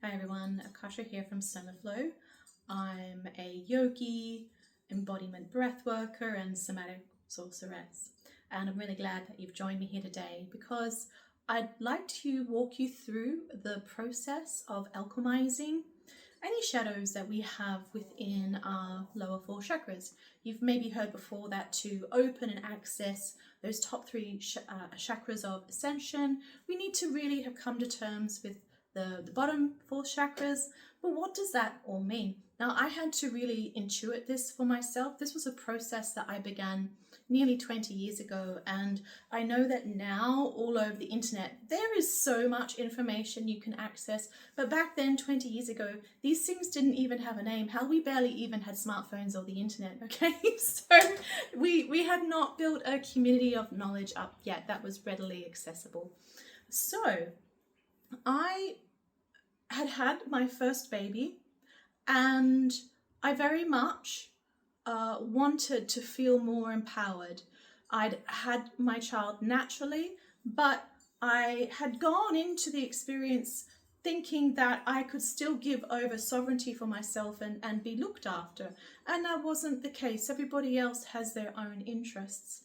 Hi everyone, Akasha here from Soma. I'm a yogi, embodiment breath worker and somatic sorceress. And I'm really glad that you've joined me here today because I'd like to walk you through the process of alchemizing any shadows that we have within our lower four chakras. You've maybe heard before that to open and access those top three chakras of ascension, we need to really have come to terms with the bottom four chakras. But what does that all mean? Now, I had to really intuit this for myself. This was a process that I began nearly 20 years ago, and I know that now all over the internet there is so much information you can access, but back then 20 years ago these things didn't even have a name. Hell, we barely even had smartphones or the internet, okay? So we had not built a community of knowledge up yet that was readily accessible. So I had my first baby, and I very much wanted to feel more empowered. I'd had my child naturally, but I had gone into the experience thinking that I could still give over sovereignty for myself and be looked after. And that wasn't the case. Everybody else has their own interests.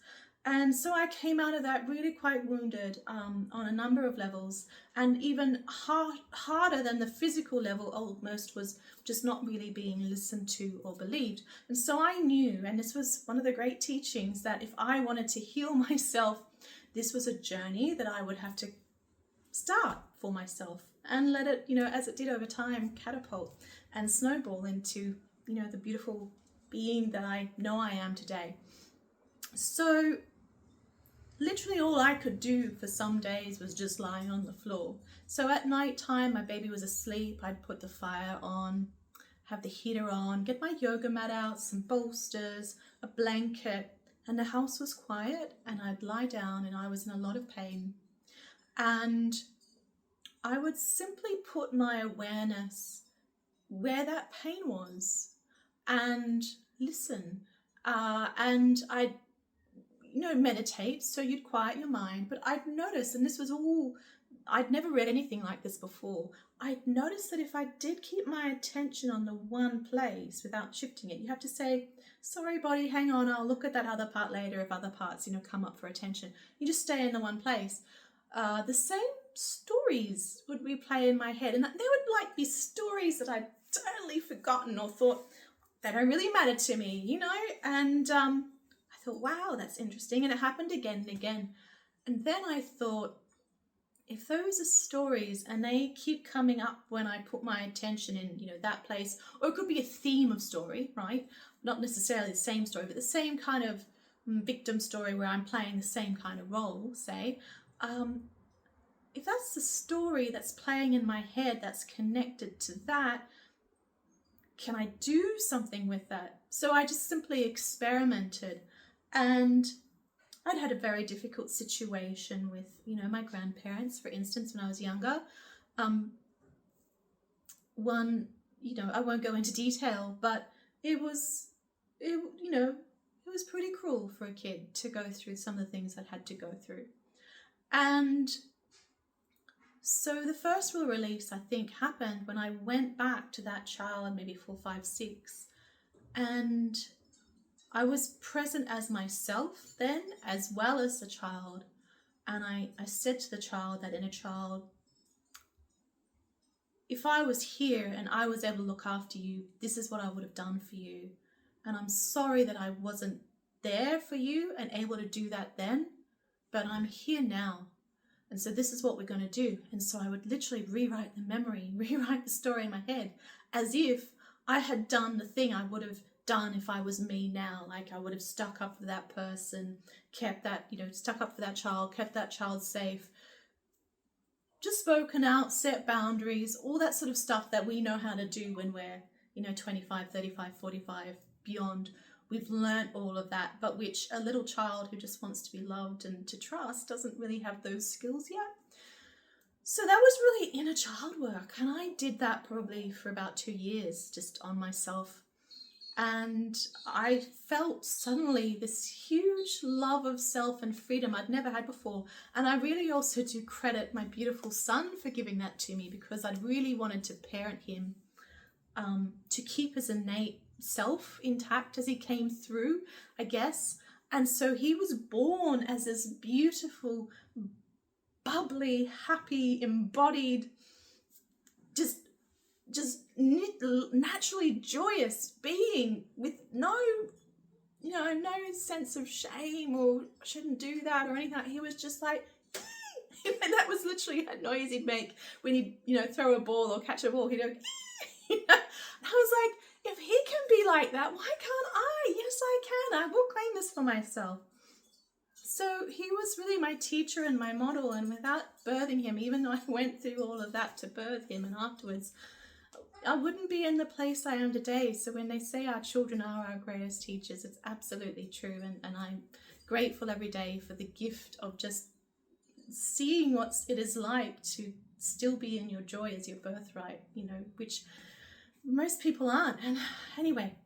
And so I came out of that really quite wounded on a number of levels, and even harder than the physical level almost was just not really being listened to or believed. And so I knew, and this was one of the great teachings, that if I wanted to heal myself, this was a journey that I would have to start for myself and let it, as it did over time, catapult and snowball into, the beautiful being that I know I am today. So literally all I could do for some days was just lying on the floor. So at night time, my baby was asleep, I'd put the fire on, have the heater on, get my yoga mat out, some bolsters, a blanket, and the house was quiet, and I'd lie down and I was in a lot of pain. And I would simply put my awareness where that pain was and listen. And I'd meditate, so you'd quiet your mind. But I'd noticed, and this was all, I'd never read anything like this before, I'd noticed that if I did keep my attention on the one place without shifting it, you have to say, sorry body, hang on, I'll look at that other part later if other parts come up for attention. You just stay in the one place. The same stories would replay in my head, and there would be stories that I'd totally forgotten or thought they don't really matter to me, and I thought, wow, that's interesting. And it happened again and again. And then I thought, if those are stories and they keep coming up when I put my attention in, that place, or it could be a theme of story, right? Not necessarily the same story, but the same kind of victim story where I'm playing the same kind of role, say. If that's the story that's playing in my head that's connected to that, can I do something with that? So I just simply experimented. And I'd had a very difficult situation with, my grandparents, for instance, when I was younger. One, I won't go into detail, but it was pretty cruel for a kid to go through some of the things I'd had to go through. And so the first real release, I think, happened when I went back to that child, maybe 4, 5, 6, and I was present as myself then, as well as the child. And I said to the child, that inner child, if I was here and I was able to look after you, this is what I would have done for you. And I'm sorry that I wasn't there for you and able to do that then, but I'm here now. And so this is what we're going to do. And so I would literally rewrite the memory, rewrite the story in my head, as if I had done the thing I would have done if I was me now. Like I would have stuck up for that person, kept that, stuck up for that child, kept that child safe, just spoken out, set boundaries, all that sort of stuff that we know how to do when we're, 25, 35, 45, beyond. We've learnt all of that, but which a little child who just wants to be loved and to trust doesn't really have those skills yet. So that was really inner child work. And I did that probably for about 2 years, just on myself. And I felt suddenly this huge love of self and freedom I'd never had before. And I really also do credit my beautiful son for giving that to me, because I'd really wanted to parent him to keep his innate self intact as he came through, I guess. And so he was born as this beautiful, bubbly, happy, embodied, just naturally joyous being with no sense of shame or shouldn't do that or anything. He was just like, and that was literally a noise he'd make when he'd throw a ball or catch a ball. He'd go, and I was like, if he can be like that, why can't I? Yes, I can. I will claim this for myself. So he was really my teacher and my model, and without birthing him, even though I went through all of that to birth him and afterwards, I wouldn't be in the place I am today. So when they say our children are our greatest teachers, it's absolutely true. And I'm grateful every day for the gift of just seeing what it is like to still be in your joy as your birthright, which most people aren't. And anyway,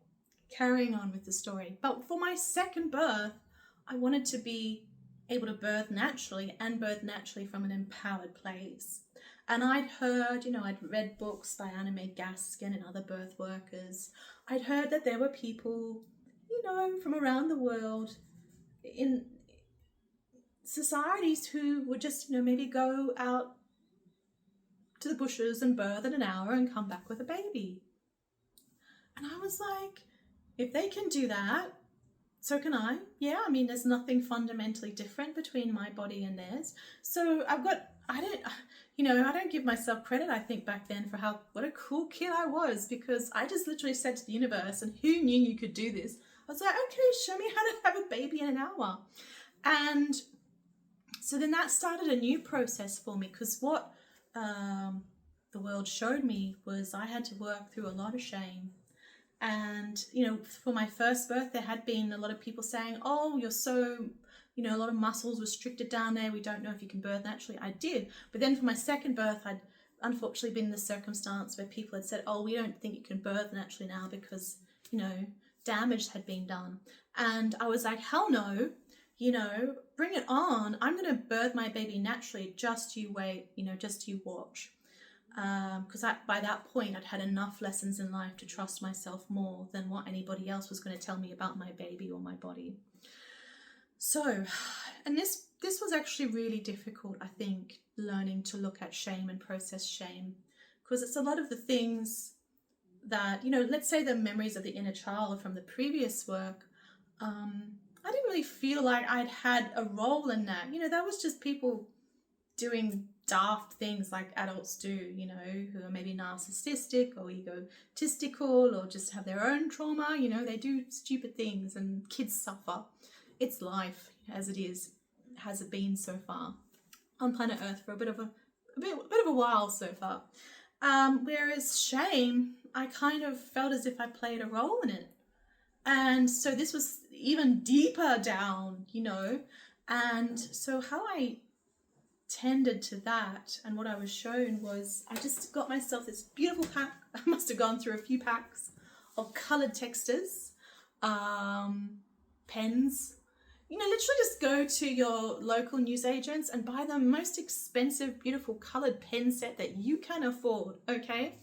carrying on with the story. But for my second birth, I wanted to be able to birth naturally and birth naturally from an empowered place. And I'd heard, I'd read books by Anna Mae Gaskin and other birth workers. I'd heard that there were people, from around the world in societies who would just, maybe go out to the bushes and birth in an hour and come back with a baby. And I was like, if they can do that, so can I. Yeah, there's nothing fundamentally different between my body and theirs. So I don't give myself credit, I think, back then for what a cool kid I was, because I just literally said to the universe, and who knew you could do this? I was like, okay, show me how to have a baby in an hour. And so then that started a new process for me, because what the world showed me was I had to work through a lot of shame. And, for my first birth, there had been a lot of people saying, oh, you're so, a lot of muscles restricted down there. We don't know if you can birth naturally. I did. But then for my second birth, I'd unfortunately been in the circumstance where people had said, oh, we don't think you can birth naturally now because, damage had been done. And I was like, hell no, bring it on. I'm going to birth my baby naturally. Just you wait, just you watch. Because by that point I'd had enough lessons in life to trust myself more than what anybody else was going to tell me about my baby or my body. So, and this was actually really difficult, I think, learning to look at shame and process shame, because it's a lot of the things that, let's say the memories of the inner child from the previous work, I didn't really feel like I'd had a role in that. That was just people doing daft things like adults do, who are maybe narcissistic or egotistical or just have their own trauma. They do stupid things and kids suffer. It's life as it is, has it been so far on planet Earth for a bit of a while so far. Whereas shame, I kind of felt as if I played a role in it. And so this was even deeper down, and so how I tended to that and what I was shown was I just got myself this beautiful pack. I must have gone through a few packs of coloured textures, pens. Literally just go to your local newsagents and buy the most expensive, beautiful coloured pen set that you can afford, okay?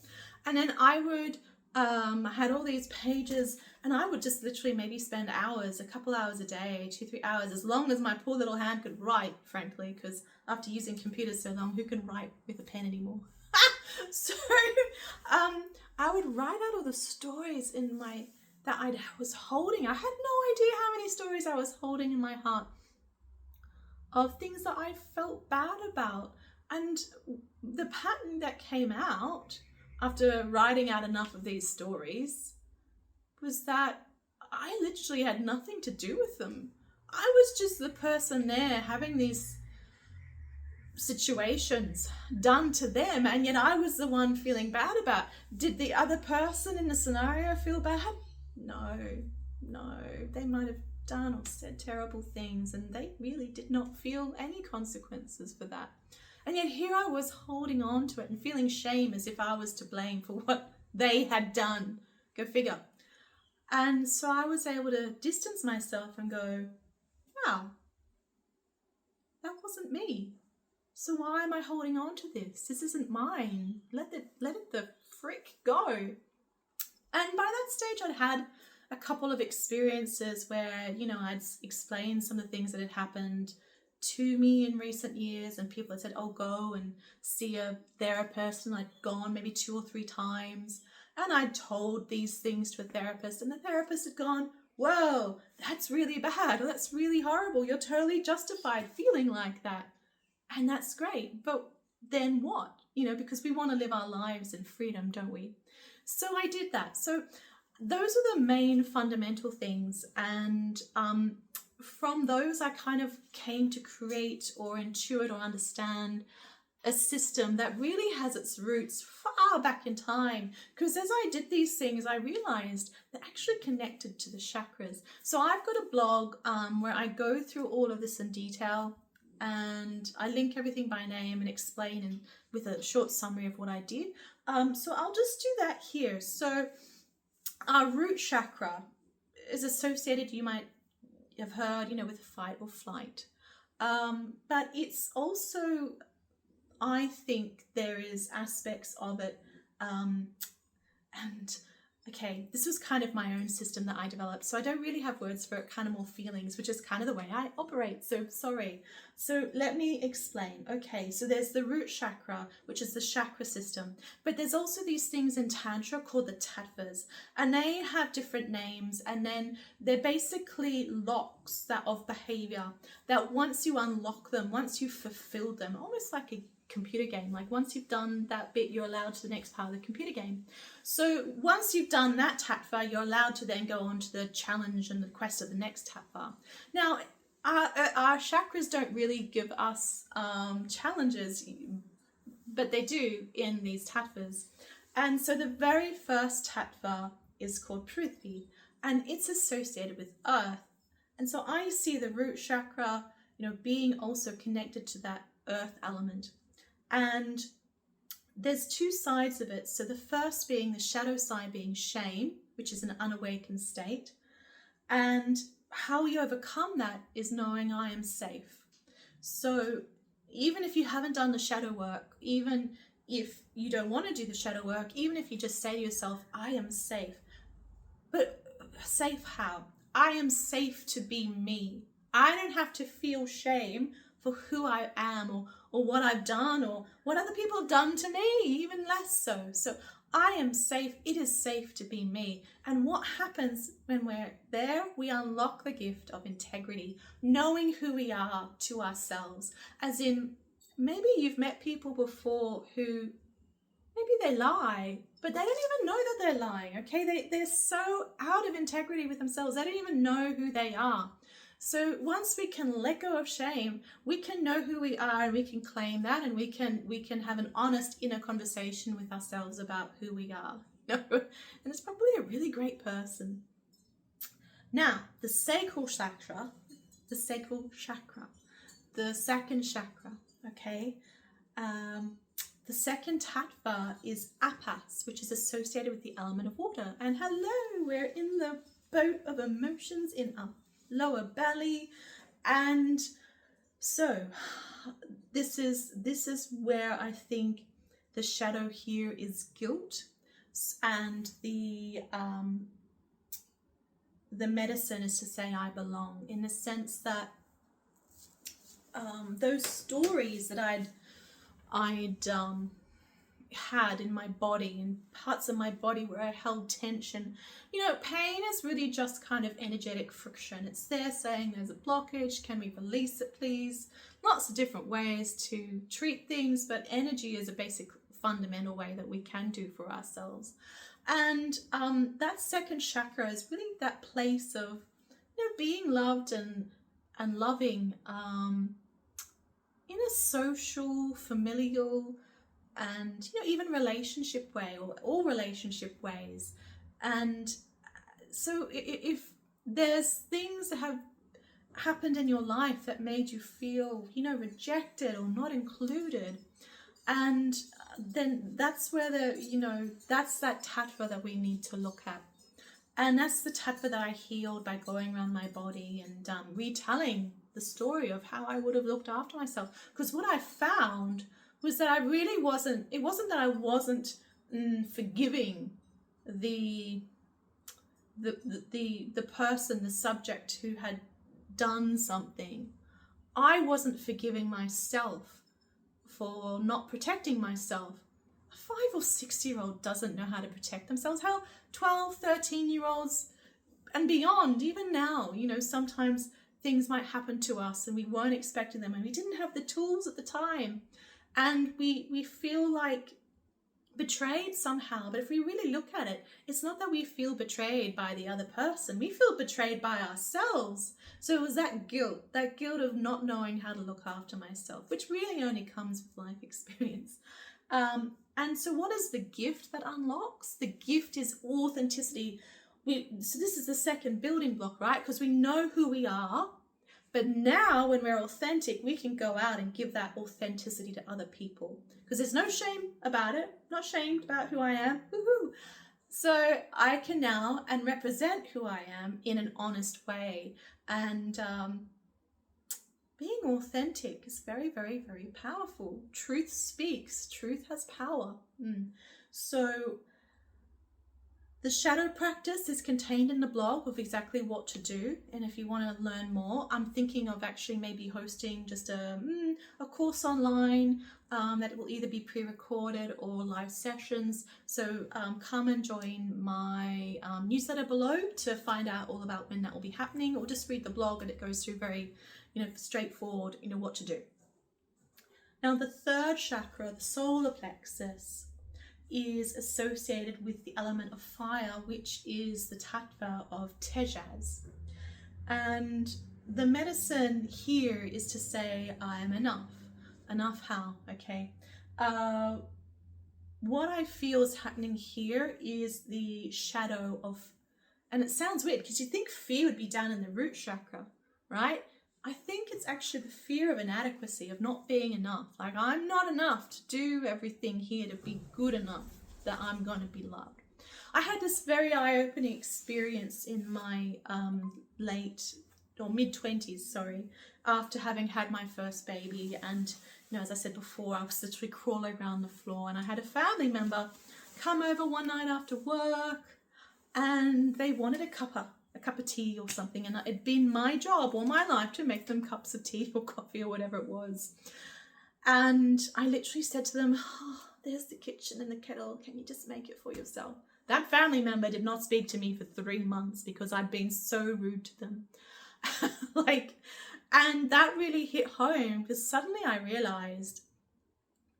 And then I would, I had all these pages, and I would just literally maybe spend hours, a couple hours a day, 2-3 hours, as long as my poor little hand could write, frankly, because after using computers so long, who can write with a pen anymore? So I would write out all the stories that I was holding. I had no idea how many stories I was holding in my heart of things that I felt bad about. And the pattern that came out after writing out enough of these stories was that I literally had nothing to do with them. I was just the person there having these situations done to them, and yet I was the one feeling bad about. Did the other person in the scenario feel bad? No. They might have done or said terrible things, and they really did not feel any consequences for that. And yet here I was holding on to it and feeling shame as if I was to blame for what they had done. Go figure. And so I was able to distance myself and go, wow, that wasn't me. So why am I holding on to this? This isn't mine. Let it the frick go. And by that stage, I'd had a couple of experiences where, you know, I'd explained some of the things that had happened to me in recent years, and people had said, oh, go and see a therapist, and I'd gone maybe 2 or 3 times, and I'd told these things to a therapist, and the therapist had gone, whoa, that's really bad, or that's really horrible, you're totally justified feeling like that. And that's great, but then what? You know, because we want to live our lives in freedom, don't we? So I did that. So those are the main fundamental things, and from those I kind of came to create or intuit or understand a system that really has its roots far back in time, because as I did these things I realized they're actually connected to the chakras. So I've got a blog where I go through all of this in detail, and I link everything by name and explain and with a short summary of what I did. So I'll just do that here. So our root chakra is associated, you might have heard, you know, with fight or flight. But it's also, I think there is aspects of it, and okay, this was kind of my own system that I developed, so I don't really have words for it, kind of more feelings, which is kind of the way I operate, so sorry. So let me explain. Okay, so there's the root chakra, which is the chakra system, but there's also these things in Tantra called the Tattvas, and they have different names, and then they're basically locks that of behavior that once you unlock them, once you've fulfilled them, almost like a computer game, like once you've done that bit, you're allowed to the next part of the computer game. So once you've done that Tattva, you're allowed to then go on to the challenge and the quest of the next Tattva. Now, our chakras don't really give us challenges, but they do in these Tattvas. And so the very first Tattva is called Prithvi, and it's associated with earth. And so I see the root chakra, you know, being also connected to that earth element. And there's 2 sides of it. So the first being the shadow side, being shame, which is an unawakened state. And how we overcome that is knowing I am safe. So even if you haven't done the shadow work, even if you don't want to do the shadow work, even if you just say to yourself, I am safe. But safe how? I am safe to be me. I don't have to feel shame for who I am or what I've done or what other people have done to me, even less so. So I am safe. It is safe to be me. And what happens when we're there? We unlock the gift of integrity, knowing who we are to ourselves. As in, maybe you've met people before who maybe they lie, but they don't even know that they're lying, okay? They're so out of integrity with themselves. They don't even know who they are. So once we can let go of shame, we can know who we are, and we can claim that, and we can have an honest inner conversation with ourselves about who we are. And it's probably a really great person. Now, the sacral chakra, the second chakra, okay? The second tattva is apas, which is associated with the element of water. And hello, we're in the boat of emotions in our lower belly. And so this is where I think the shadow here is guilt, and the medicine is to say I belong, in the sense that those stories that I'd had in my body, in parts of my body where I held tension. You know, pain is really just kind of energetic friction. It's there saying there's a blockage, can we release it please? Lots of different ways to treat things, but energy is a basic fundamental way that we can do for ourselves. And that second chakra is really that place of, you know, being loved and loving in a social, familial, and, you know, even relationship way, or all relationship ways. And so if there's things that have happened in your life that made you feel, you know, rejected or not included, and then that's where that's that tattva that we need to look at. And that's the Tattva that I healed by going around my body and retelling the story of how I would have looked after myself. Because what I found was that I really wasn't, it wasn't that I wasn't forgiving the person, the subject who had done something. I wasn't forgiving myself for not protecting myself. A 5 or 6-year-old doesn't know how to protect themselves. How 12, 13-year-olds and beyond, even now, you know, sometimes things might happen to us and we weren't expecting them and we didn't have the tools at the time. And we feel like betrayed somehow. But if we really look at it, it's not that we feel betrayed by the other person. We feel betrayed by ourselves. So it was that guilt of not knowing how to look after myself, which really only comes with life experience. And so what is the gift that unlocks? The gift is authenticity. So this is the second building block, right? Because we know who we are. But now when we're authentic, we can go out and give that authenticity to other people. Because there's no shame about it. Not shamed about who I am. Woohoo! So I can now and represent who I am in an honest way. And being authentic is very, very, very powerful. Truth speaks. Truth has power. So the shadow practice is contained in the blog of exactly what to do. And if you want to learn more, I'm thinking of actually maybe hosting just a course online that will either be pre-recorded or live sessions. So come and join my newsletter below to find out all about when that will be happening, or just read the blog and it goes through very, straightforward, what to do. Now the third chakra, the solar plexus, is associated with the element of fire, which is the Tattva of Tejas. And the medicine here is to say, I am enough. Enough how? Okay. What I feel is happening here is the shadow of, and it sounds weird because you think fear would be down in the root chakra, right? I think it's actually the fear of inadequacy, of not being enough. Like, I'm not enough to do everything here to be good enough that I'm going to be loved. I had this very eye-opening experience in my late or mid-20s, after having had my first baby. And, as I said before, I was literally crawling around the floor, and I had a family member come over one night after work, and they wanted a cup of tea or something, and it'd been my job all my life to make them cups of tea or coffee or whatever it was. And I literally said to them, there's the kitchen and the kettle, can you just make it for yourself? That family member did not speak to me for 3 months because I'd been so rude to them. And that really hit home, because suddenly I realized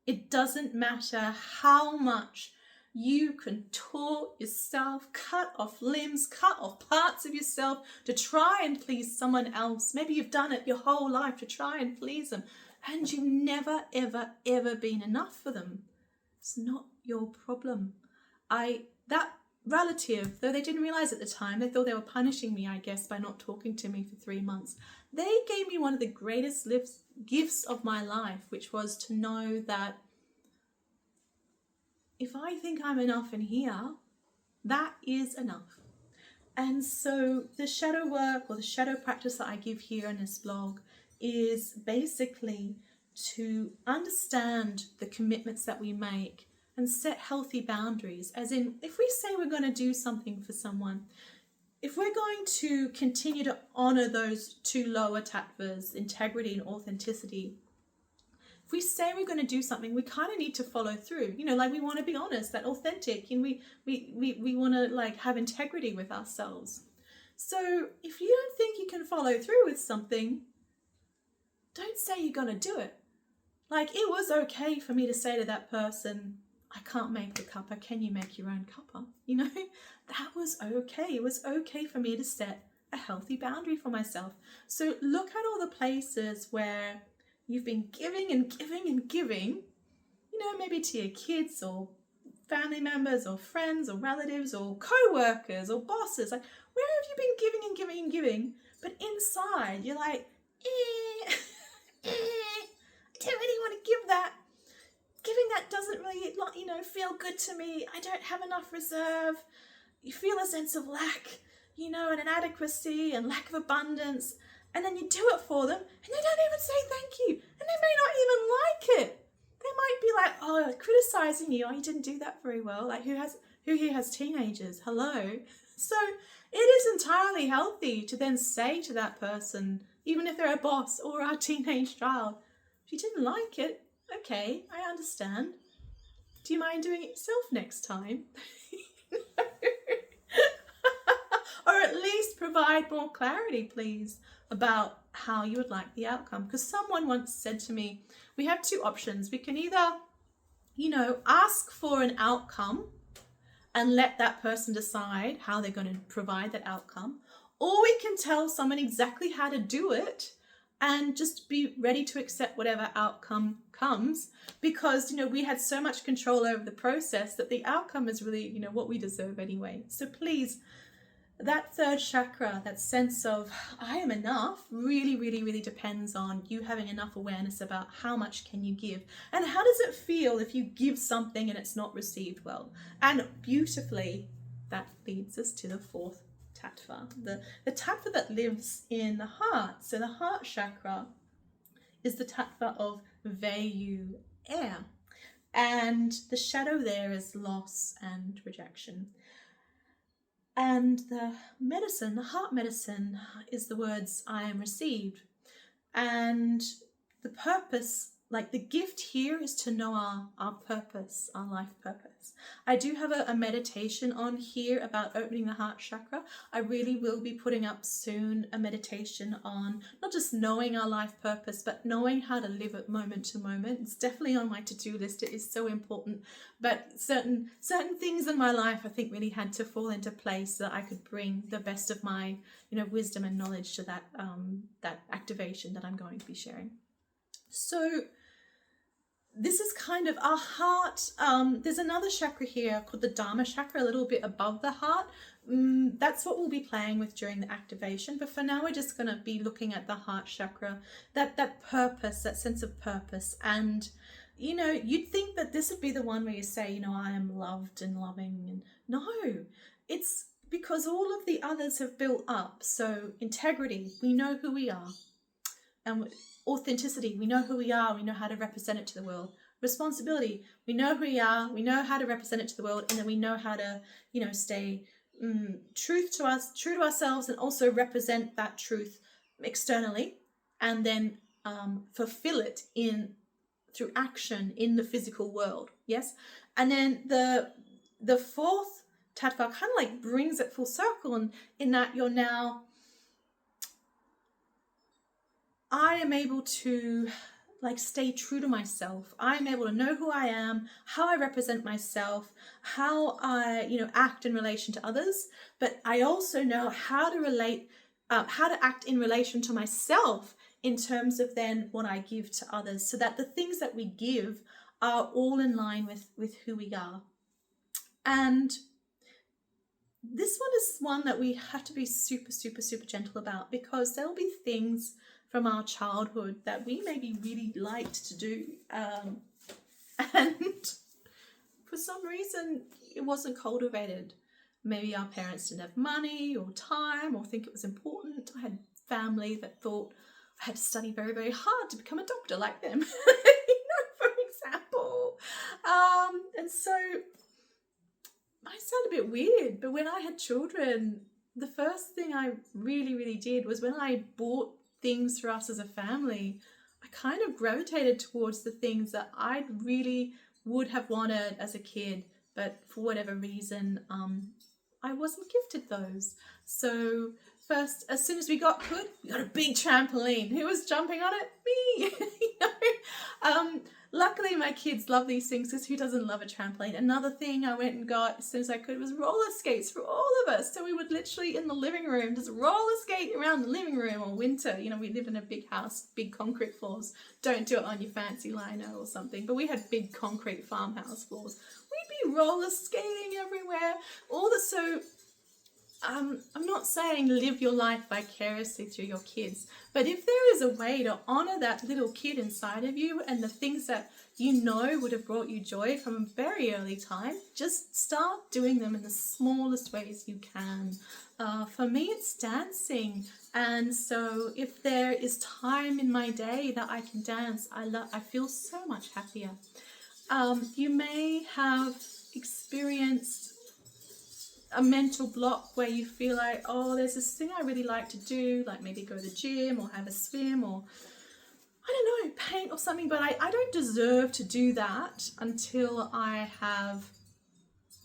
it doesn't matter how much you contort yourself, cut off limbs, cut off parts of yourself to try and please someone else. Maybe you've done it your whole life to try and please them, and you've never, ever, ever been enough for them. It's not your problem. That relative, though they didn't realize at the time, they thought they were punishing me, I guess, by not talking to me for 3 months. They gave me one of the greatest gifts of my life, which was to know that if I think I'm enough in here, that is enough. And so the shadow work, or the shadow practice that I give here in this blog, is basically to understand the commitments that we make and set healthy boundaries. As in, if we say we're going to do something for someone, if we're going to continue to honor those two lower tattvas, integrity and authenticity, if we say we're going to do something, we kind of need to follow through. We want to be honest, that authentic, and we want to have integrity with ourselves. So if you don't think you can follow through with something, don't say you're going to do it. It was okay for me to say to that person, I can't make the cuppa, can you make your own cuppa? That was okay. It was okay for me to set a healthy boundary for myself. So look at all the places where you've been giving and giving and giving, maybe to your kids or family members or friends or relatives or co-workers or bosses. Where have you been giving and giving and giving? But inside, you're like, I don't really want to give that. Giving that doesn't really, feel good to me. I don't have enough reserve. you feel a sense of lack, and inadequacy and lack of abundance, and then you do it for them and they don't even say thank you, and they may not even like it. They might be like, oh, criticizing you, oh, you didn't do that very well. Like, who here has teenagers? Hello. So it is entirely healthy to then say to that person, even if they're a boss or a teenage child, if you didn't like it, okay, I understand. Do you mind doing it yourself next time? Or at least provide more clarity, please, about how you would like the outcome. Because someone once said to me, we have two options. We can either, ask for an outcome and let that person decide how they're going to provide that outcome, or we can tell someone exactly how to do it and just be ready to accept whatever outcome comes, because we had so much control over the process that the outcome is really what we deserve anyway. So please, that third chakra, that sense of I am enough, really, really, really depends on you having enough awareness about how much can you give, and how does it feel if you give something and it's not received well. And beautifully, that leads us to the fourth Tattva, the Tattva that lives in the heart. So the heart chakra is the Tattva of Vayu, air, and the shadow there is loss and rejection. And the medicine, the heart medicine, is the words I am received. And the purpose, like the gift here, is to know our purpose, our life purpose. I do have a meditation on here about opening the heart chakra. I really will be putting up soon a meditation on not just knowing our life purpose, but knowing how to live it moment to moment. It's definitely on my to-do list. It is so important. But certain things in my life, I think, really had to fall into place so that I could bring the best of my, wisdom and knowledge to that activation that I'm going to be sharing. So this is kind of our heart. There's another chakra here called the Dharma chakra, a little bit above the heart. That's what we'll be playing with during the activation. But for now, we're just going to be looking at the heart chakra, that purpose, that sense of purpose. And, you'd think that this would be the one where you say, I am loved and loving. And no, it's because all of the others have built up. So integrity, we know who we are. And authenticity, we know who we are, we know how to represent it to the world. Responsibility, we know who we are, we know how to represent it to the world, and then we know how to, stay true to ourselves, and also represent that truth externally, and then fulfill it through action in the physical world. Yes, and then the fourth Tattva kind of like brings it full circle, and in that you're now, I am able to stay true to myself. I am able to know who I am, how I represent myself, how I, act in relation to others. But I also know how to act in relation to myself in terms of then what I give to others, so that the things that we give are all in line with who we are. And this one is one that we have to be super, super, super gentle about, because there'll be things from our childhood that we maybe really liked to do, and for some reason it wasn't cultivated. Maybe our parents didn't have money or time, or think it was important. I had family that thought I had to study very, very hard to become a doctor like them, for example. And so I sound a bit weird, but when I had children, the first thing I really, really did was, when I bought things for us as a family, I kind of gravitated towards the things that I really would have wanted as a kid, but for whatever reason, I wasn't gifted those. So first, as soon as we got good, we got a big trampoline. Who was jumping on it? Me. Luckily, my kids love these things, because who doesn't love a trampoline? Another thing I went and got as soon as I could was roller skates for all of us. So we would literally, in the living room, just roller skate around the living room all winter. We live in a big house, big concrete floors. Don't do it on your fancy lino or something. But we had big concrete farmhouse floors. We'd be roller skating everywhere. I'm not saying live your life vicariously through your kids, but if there is a way to honor that little kid inside of you and the things that you know would have brought you joy from a very early time, just start doing them in the smallest ways you can. For me, it's dancing. And so if there is time in my day that I can dance, I feel so much happier. You may have experienced a mental block where you feel like, oh, there's this thing I really like to do, like maybe go to the gym or have a swim or, I don't know, paint or something, but I don't deserve to do that until I have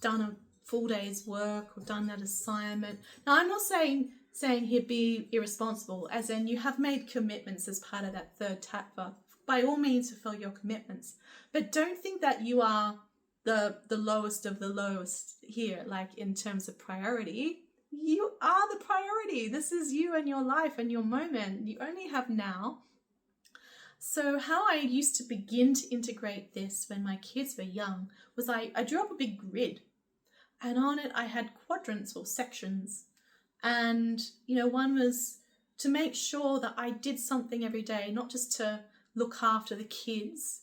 done a full day's work or done that assignment. Now, I'm not saying here be irresponsible, as in you have made commitments as part of that third tattva. By all means, fulfill your commitments, but don't think that you are the lowest of the lowest here, like in terms of priority. You are the priority. This is you and your life and your moment. You only have now. So how I used to begin to integrate this when my kids were young was I drew up a big grid, and on it I had quadrants or sections. And, you know, one was to make sure that I did something every day, not just to look after the kids,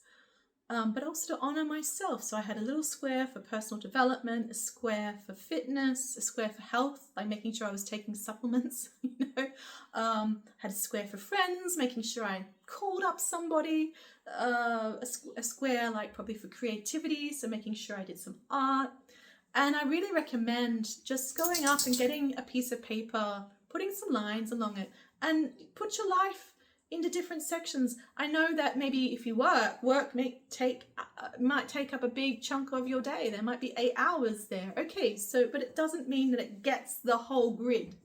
but also to honor myself. So I had a little square for personal development, a square for fitness, a square for health, like making sure I was taking supplements, you know. Had a square for friends, making sure I called up somebody, a square like probably for creativity, so making sure I did some art. And I really recommend just going up and getting a piece of paper, putting some lines along it, and put your life into different sections. I know that maybe if you work might take up a big chunk of your day. There might be 8 hours there. Okay, so, but it doesn't mean that it gets the whole grid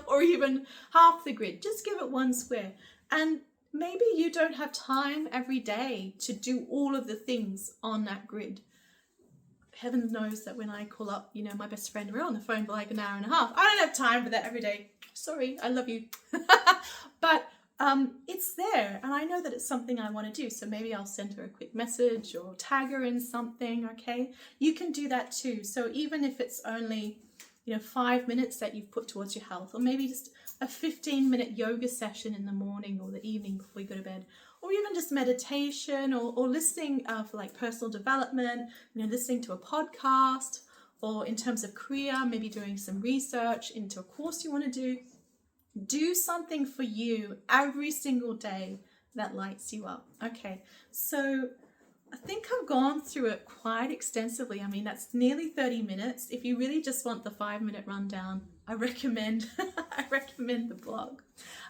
or even half the grid. Just give it one square. And maybe you don't have time every day to do all of the things on that grid. Heaven knows that when I call up, you know, my best friend, we're on the phone for like an hour and a half. I don't have time for that every day. Sorry, I love you. But it's there, and I know that it's something I want to do, so maybe I'll send her a quick message or tag her in something. Okay, you can do that too. So even if it's only, you know, 5 minutes that you've put towards your health, or maybe just a 15-minute yoga session in the morning or the evening before you go to bed, or even just meditation, or listening for like personal development, you know, listening to a podcast, or in terms of career, maybe doing some research into a course you want to do something for you every single day that lights you up. Okay, so I think I've gone through it quite extensively. I mean, that's nearly 30 minutes. If you really just want the 5-minute rundown, I recommend the blog.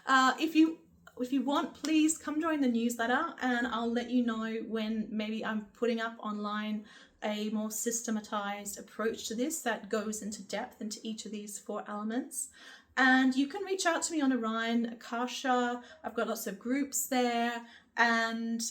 If you want, please come join the newsletter, and I'll let you know when maybe I'm putting up online a more systematized approach to this that goes into depth into each of these 4 elements. And you can reach out to me on Orion, Akasha. I've got lots of groups there. And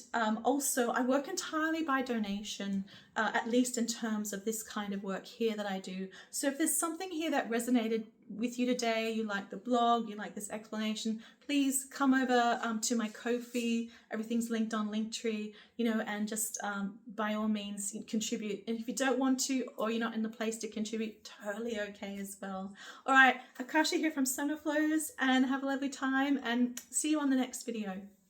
also I work entirely by donation, at least in terms of this kind of work here that I do. So if there's something here that resonated with you today, you like the blog, you like this explanation, please come over to my Ko-fi. Everything's linked on Linktree, you know, and just by all means contribute. And if you don't want to, or you're not in the place to contribute, totally okay as well. All right, Akasha here from Soma Flows, and have a lovely time, and see you on the next video.